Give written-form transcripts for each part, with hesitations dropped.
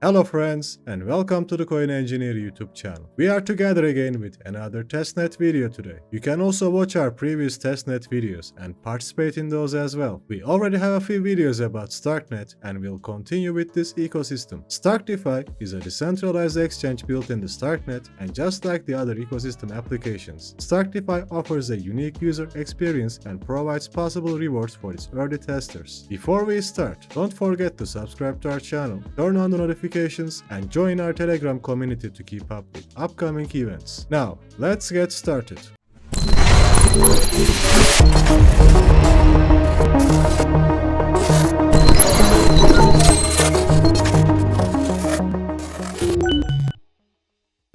Hello friends and welcome to the Coin Engineer YouTube channel. We are together again with another testnet video today. You can also watch our previous testnet videos and participate in those as well. We already have a few videos about Starknet and we'll continue with this ecosystem. Starkdefi is a decentralized exchange built in the Starknet, and just like the other ecosystem applications, Starkdefi offers a unique user experience and provides possible rewards for its early testers. Before we start, don't forget to subscribe to our channel, turn on the notifications, and join our Telegram community to keep up with upcoming events. Now, let's get started.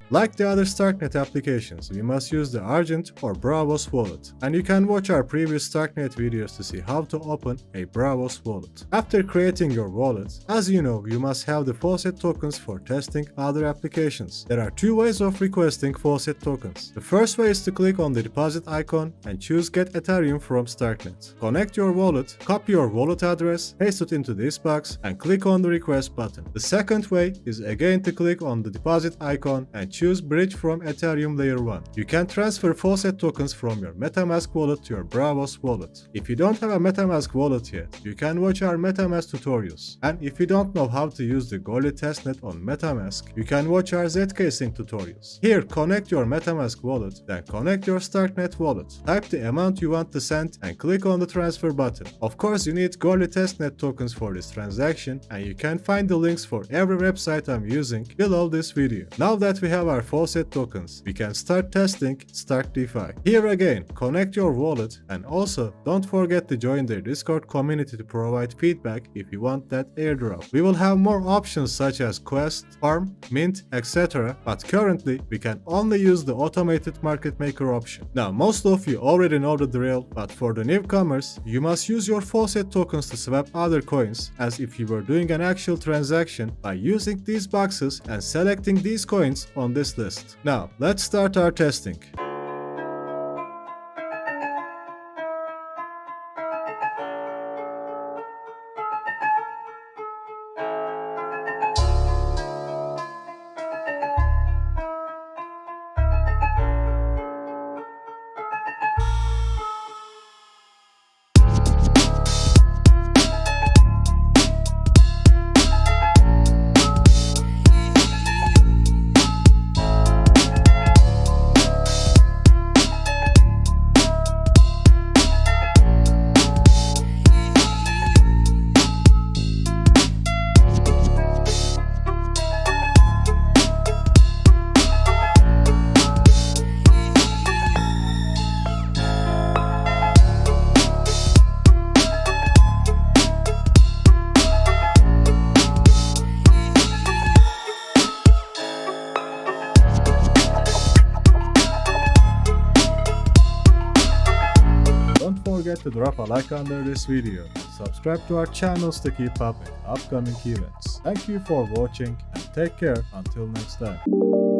Like the other Starknet applications, we must use the Argent or Braavos wallet, and you can watch our previous Starknet videos to see how to open a Braavos wallet. After creating your wallet, as you know, you must have the faucet tokens for testing other applications. There are two ways of requesting faucet tokens. The first way is to click on the deposit icon and choose Get Ethereum from Starknet. Connect your wallet, copy your wallet address, paste it into this box, and click on the request button. The second way is again to click on the deposit icon and choose Bridge from Ethereum Layer 1. You can transfer faucet tokens from your Metamask wallet to your Braavos wallet. If you don't have a Metamask wallet yet, you can watch our Metamask tutorials. And if you don't know how to use the Goerli testnet on Metamask, you can watch our ZK Sync tutorials. Here, connect your Metamask wallet, then connect your Starknet wallet. Type the amount you want to send and click on the transfer button. Of course, you need Goerli testnet tokens for this transaction, and you can find the links for every website I'm using below this video. Now that we have our faucet tokens, we can start testing Starkdefi. Here again, connect your wallet, and also don't forget to join their Discord community to provide feedback if you want that airdrop. We will have more options such as Quest, Farm, Mint, etc. but currently we can only use the automated market maker option. Now most of you already know the drill, but for the newcomers, you must use your faucet tokens to swap other coins as if you were doing an actual transaction by using these boxes and selecting these coins on this list. Now, let's start our testing. Don't forget to drop a like under this video and subscribe to our channels to keep up with upcoming events. Thank you for watching and take care until next time.